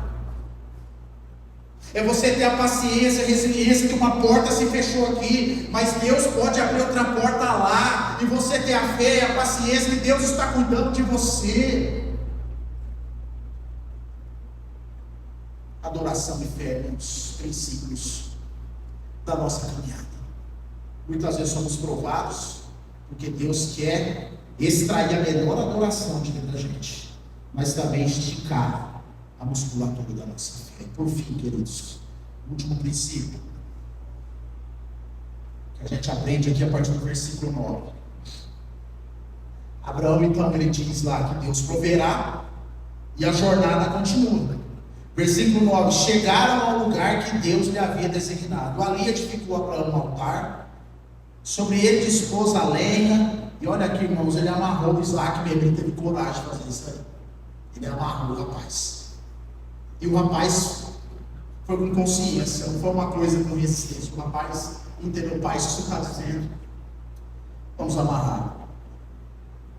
É você ter a paciência, a resiliência que uma porta se fechou aqui, mas Deus pode abrir outra porta lá. E você ter a fé, a paciência que Deus está cuidando de você. Adoração e fé, os princípios da nossa caminhada. Muitas vezes somos provados, porque Deus quer extrair a melhor adoração de dentro da gente, mas também esticar a musculatura da nossa fé. E por fim, queridos, último princípio que a gente aprende aqui a partir do versículo 9. Abraão, então, ele diz lá que Deus proverá e a jornada continua. Versículo 9: chegaram ao lugar que Deus lhe havia designado. Ali edificou Abraão um altar, sobre ele dispôs a lenha, e olha aqui, irmãos, ele amarrou o Isaac mesmo. Ele teve coragem de fazer isso aí. Ele amarrou o rapaz. E o rapaz foi com consciência, não foi uma coisa com resistência. O rapaz entendeu: pai, isso você está dizendo, vamos amarrar.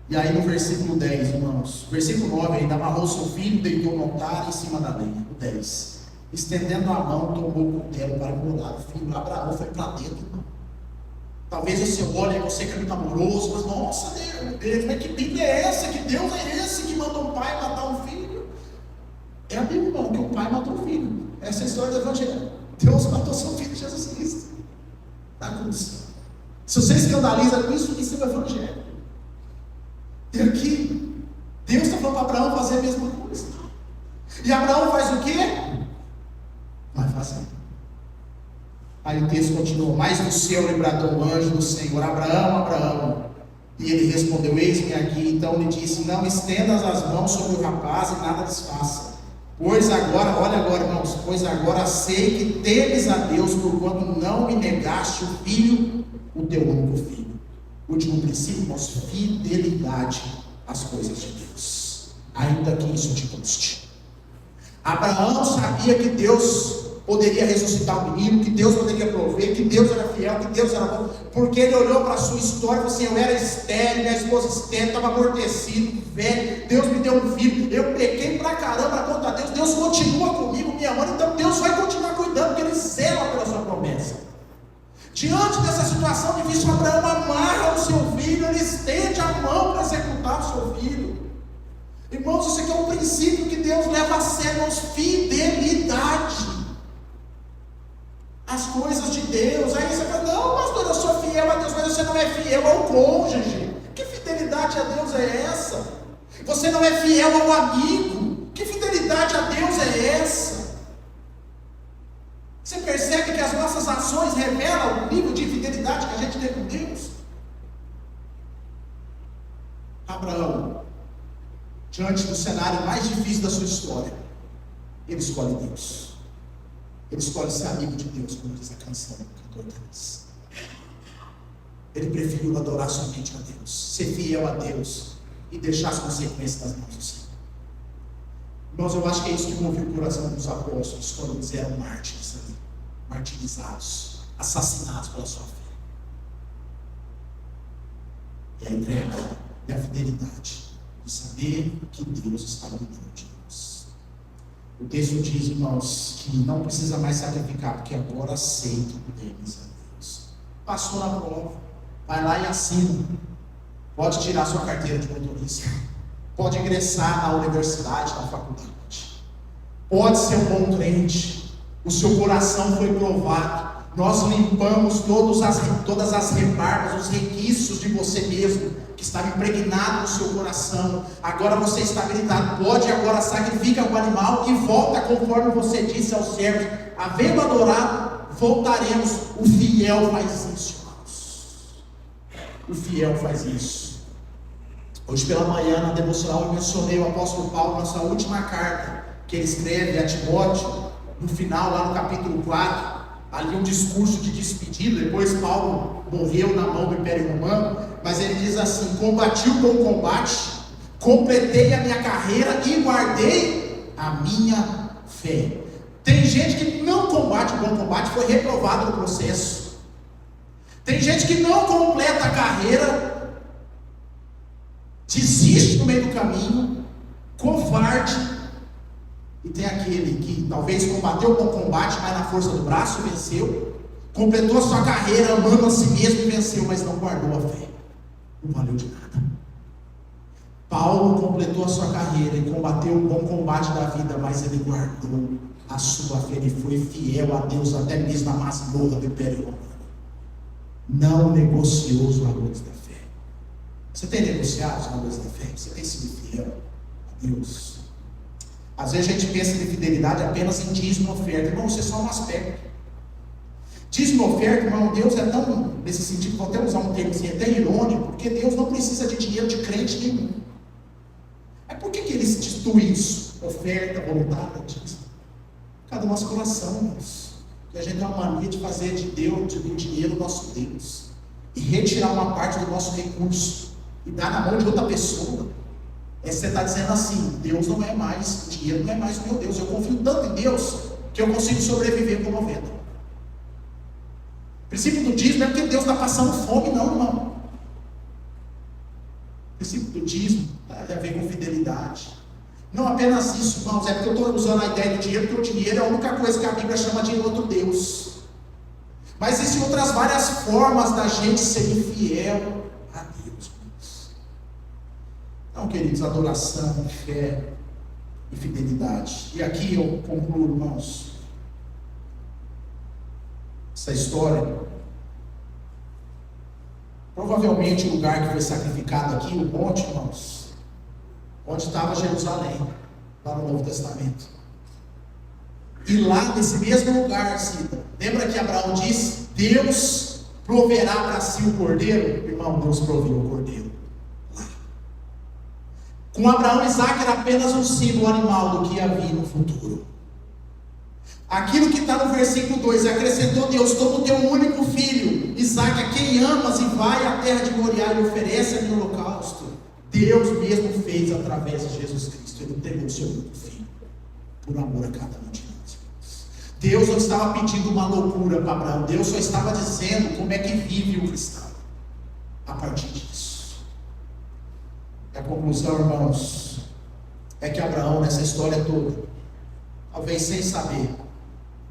E aí no versículo 10, irmãos, versículo 9 ainda: amarrou seu filho, deitou no altar em cima da lenha. O 10: estendendo a mão, tomou o cutelo para imolar o filho. Abraão foi para dentro, irmão. Talvez você olhe, você que é muito amoroso, mas nossa, Deus, mas que Bíblia é essa? Que Deus é esse que mandou um pai matar um filho? É a Bíblia, irmão, que o pai matou o filho. Essa é a história do Evangelho. Deus matou seu filho, Jesus Cristo, na cruz. Se você escandaliza com isso, isso é o Evangelho. E aqui, Deus está falando para Abraão fazer a mesma coisa. E Abraão faz o quê? Vai fazer. Aí o texto continua: mas do céu lhe bradou o anjo do Senhor: Abraão, Abraão. E ele respondeu: eis-me aqui. Então lhe disse: não estendas as mãos sobre o rapaz e nada desfaça. Pois agora, olha agora, irmãos, pois agora sei que temes a Deus, porquanto não me negaste o filho, o teu único filho. Último princípio, irmãos: fidelidade às coisas de Deus, ainda que isso te custe. Abraão sabia que Deus poderia ressuscitar o menino, que Deus poderia prover, que Deus era fiel, que Deus era bom, porque ele olhou para a sua história e falou assim: eu era estéril, minha esposa estéril, estava amortecido, velho, Deus me deu um filho, eu pequei pra caramba contra Deus, Deus continua comigo, me amando, então Deus vai continuar cuidando, porque Ele zela pela sua promessa. Diante dessa situação difícil, Abraão amarra o seu filho, ele estende a mão para executar o seu filho. Irmãos, isso aqui é um princípio que Deus leva a sério: fidelidade as coisas de Deus. Aí você fala: não, pastor, eu sou fiel a Deus, mas você não é fiel ao cônjuge. Que fidelidade a Deus é essa? Você não é fiel ao amigo. Que fidelidade a Deus é essa? Você percebe que as nossas ações revelam o nível de fidelidade que a gente tem com Deus? Abraão, diante do cenário mais difícil da sua história, ele escolhe Deus. Ele escolhe ser amigo de Deus, como diz a canção do cantor Denis. Ele preferiu adorar somente a Deus, ser fiel a Deus e deixar as consequências das mãos do Senhor. Irmãos, eu acho que é isso que moveu o coração dos apóstolos quando eles eram mártires ali, martirizados, assassinados pela sua fé. E a entrega e a fidelidade de saber que Deus está cuidando de nós. O texto diz, irmãos, que não precisa mais sacrificar, porque agora aceito deles a Deus. Passou na prova, vai lá e assina. Pode tirar sua carteira de motorista. Pode ingressar na universidade, na faculdade. Pode ser um bom crente. O seu coração foi provado. Nós limpamos todas as rebarbas, os requisitos de você mesmo, que estava impregnado no seu coração. Agora você está habilitado. Pode agora sacrificar o animal e volta conforme você disse aos servos. Havendo adorado, voltaremos. O fiel faz isso, irmãos. O fiel faz isso. Hoje pela manhã, na devocional, eu mencionei o apóstolo Paulo na sua última carta, que ele escreve a Timóteo, no final, lá no capítulo 4, ali um discurso de despedida. Depois Paulo morreu na mão do Império Romano, mas ele diz assim: combati o bom combate, completei a minha carreira e guardei a minha fé. Tem gente que não combate o bom combate, foi reprovado no processo. Tem gente que não completa a carreira, desiste no meio do caminho, covarde. E tem aquele que talvez combateu o bom combate, mas na força do braço venceu, completou a sua carreira amando a si mesmo e venceu, mas não guardou a fé. Não valeu de nada. Paulo completou a sua carreira e combateu o bom combate da vida, mas ele guardou a sua fé. Ele foi fiel a Deus até mesmo na masmorra do Império Romano. Não negociou os valores da fé. Você tem negociado os valores da fé? Você tem sido fiel a Deus? Às vezes a gente pensa em fidelidade apenas em dízimo e oferta. Irmão, isso é só um aspecto. Dízimo e oferta, irmão, Deus é tão, nesse sentido, vou até usar um termo assim, é até irônico, porque Deus não precisa de dinheiro de crente nenhum. Mas por que ele institui isso? Oferta, voluntária, dízimo? Por causa do nosso coração, irmãos. Que a gente tem uma mania de fazer de Deus, do dinheiro, nosso Deus. E retirar uma parte do nosso recurso e dar na mão de outra pessoa. Você está dizendo assim: Deus não é mais, o dinheiro não é mais o meu Deus. Eu confio tanto em Deus que eu consigo sobreviver com 90. O princípio do dízimo não é porque Deus está passando fome, não, irmão. O princípio do dízimo tem a ver com fidelidade. Não apenas isso, irmãos, é porque eu estou usando a ideia do dinheiro, porque o dinheiro é a única coisa que a Bíblia chama de outro Deus. Mas existem outras várias formas da gente ser fiel a Deus. Então, queridos, adoração, fé e fidelidade. E aqui eu concluo, irmãos, essa história. Provavelmente o lugar que foi sacrificado aqui, o monte, irmãos, onde estava Jerusalém, lá no Novo Testamento. E lá nesse mesmo lugar, Cida, lembra que Abraão disse: Deus proverá para si o cordeiro? Irmão, Deus proveu o cordeiro. Com Abraão, Isaac era apenas um símbolo animal do que ia vir no futuro. Aquilo que está no versículo 2: acrescentou Deus: toma o teu único filho, Isaac, a quem amas, e vai à terra de Moriá e oferece-lhe o holocausto. Deus mesmo fez através de Jesus Cristo. Ele entregou o seu único filho, por amor a cada um de nós. Deus não estava pedindo uma loucura para Abraão. Deus só estava dizendo como é que vive o cristão a partir disso. A conclusão, irmãos, é que Abraão, nessa história toda, talvez sem saber,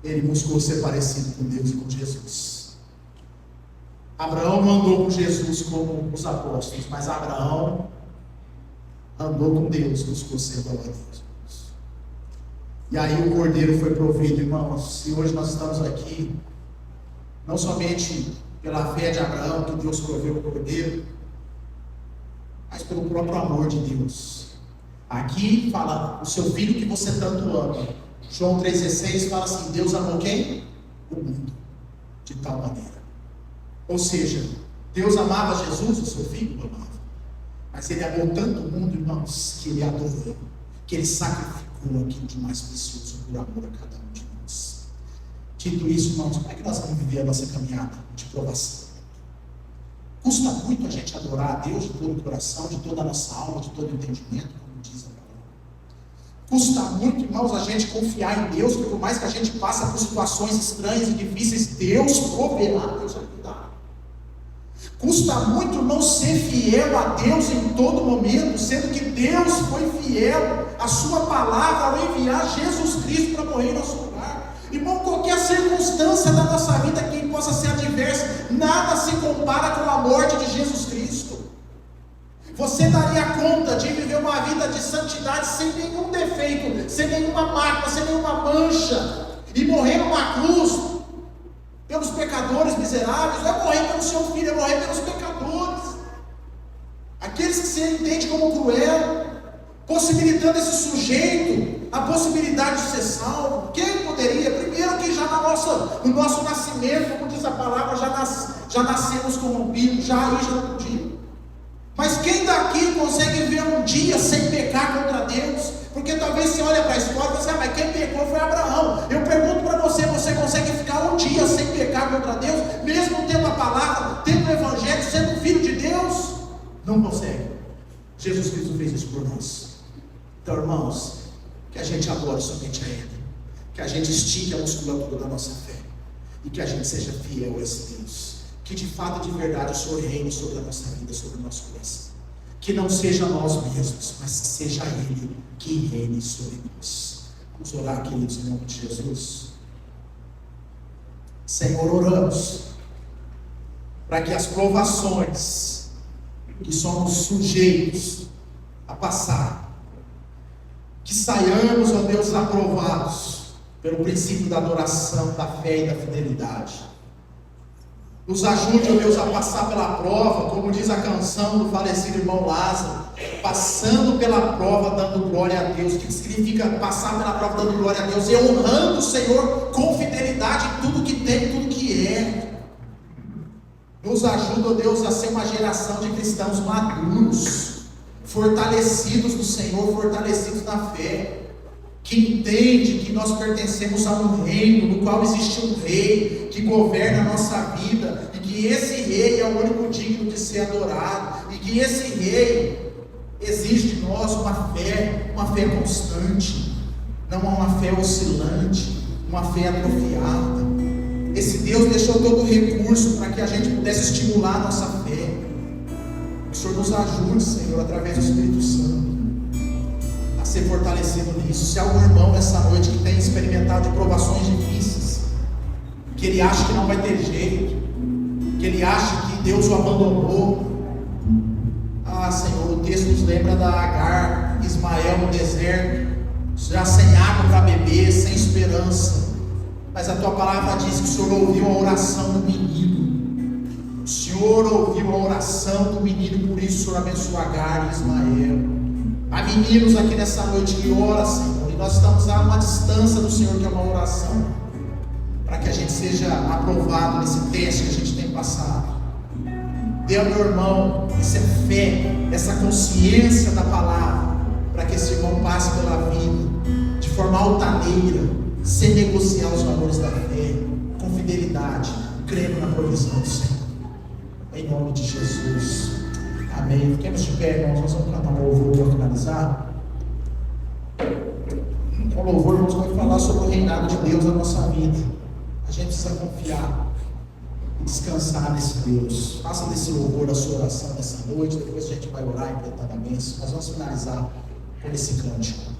ele buscou ser parecido com Deus e com Jesus. Abraão não andou com Jesus como os apóstolos, mas Abraão andou com Deus, buscou ser igual a Deus. E aí o cordeiro foi provido, irmãos. E hoje nós estamos aqui, não somente pela fé de Abraão, que Deus proveu o cordeiro, mas pelo próprio amor de Deus. Aqui fala: o seu filho que você tanto ama. João 3,16 fala assim: Deus amou quem? O mundo, de tal maneira. Ou seja, Deus amava Jesus, o seu filho amava. Mas ele amou tanto o mundo, irmãos, que ele adorou, que ele sacrificou aquilo de mais precioso por amor a cada um de nós. Dito isso, irmãos, como é que nós vamos viver a nossa caminhada de provação? Custa muito a gente adorar a Deus de todo o coração, de toda a nossa alma, de todo o entendimento, como diz a palavra. Custa muito, irmãos, a gente confiar em Deus, porque por mais que a gente passe por situações estranhas e difíceis, Deus proverá, Deus vai cuidar. Custa muito, irmão, ser fiel a Deus em todo momento, sendo que Deus foi fiel à sua palavra ao enviar Jesus Cristo para morrer em nosso lugar. Irmão, qualquer circunstância da nossa vida que possa ser adversa, nada se compara com a morte de Jesus Cristo. Você daria conta de viver uma vida de santidade sem nenhum defeito, sem nenhuma mácula, sem nenhuma mancha, e morrer numa cruz pelos pecadores miseráveis? Não é morrer pelo seu filho, é morrer pelos pecadores, aqueles que você entende como cruel, possibilitando esse sujeito a possibilidade de ser salvo. Quem poderia? Primeiro que já no nosso nascimento, como diz a palavra, já nascemos corrompidos, já não podia. Mas quem daqui consegue ver um dia sem pecar contra Deus? Porque talvez você olha para a história e você, mas quem pecou foi Abraão. Eu pergunto para você, você consegue ficar um dia sem pecar contra Deus, mesmo tendo a palavra, tendo o evangelho, sendo filho de Deus? Não consegue. Jesus Cristo fez isso por nós. Então, irmãos, que a gente adore somente a Ele, que a gente estique a musculatura da nossa fé, e que a gente seja fiel a esse Deus, que de fato e de verdade o Senhor reine sobre a nossa vida, sobre o nosso coração. Que não seja nós mesmos, mas que seja Ele que reine sobre nós. Vamos orar, queridos, em nome de Jesus. Senhor, oramos para que as provações que somos sujeitos a passar, que saiamos, ó Deus, aprovados pelo princípio da adoração, da fé e da fidelidade. Nos ajude, ó Deus, a passar pela prova, como diz a canção do falecido irmão Lázaro, passando pela prova, dando glória a Deus. O que significa passar pela prova, dando glória a Deus? É honrando o Senhor com fidelidade em tudo que tem, tudo que é. Nos ajuda, ó Deus, a ser uma geração de cristãos maduros, fortalecidos no Senhor, fortalecidos na fé, que entende que nós pertencemos a um reino no qual existe um rei que governa a nossa vida, e que esse rei é o único digno de ser adorado, e que esse rei exige de nós uma fé constante, não uma fé oscilante, uma fé atrofiada. Esse Deus deixou todo o recurso para que a gente pudesse estimular a nossa fé. Que o Senhor nos ajude, Senhor, através do Espírito Santo, a ser fortalecido nisso. Se há algum irmão nessa noite que tem experimentado de provações difíceis, que ele acha que não vai ter jeito, que ele acha que Deus o abandonou, Senhor, o texto nos lembra da Agar, Ismael no deserto, já sem água para beber, sem esperança. Mas a tua palavra diz que o Senhor ouviu a oração do menino. O Senhor ouviu a oração do menino, por isso o Senhor abençoou Agar e Ismael. Há meninos aqui nessa noite que oram, Senhor, e nós estamos a uma distância do Senhor, que é uma oração, para que a gente seja aprovado nesse teste que a gente tem passado. Dê ao meu irmão essa fé, essa consciência da palavra, para que esse irmão passe pela vida de forma altaneira, sem negociar os valores da fé, com fidelidade, crendo na provisão do Senhor. Em nome de Jesus. Amém. Fiquemos de pé, irmãos. Nós vamos cantar um louvor para finalizar. O louvor, irmãos, vai falar sobre o reinado de Deus na nossa vida. A gente precisa confiar e descansar nesse Deus. Faça desse louvor a sua oração nessa noite. Depois a gente vai orar e implementar a bênção. Nós vamos finalizar com esse cântico.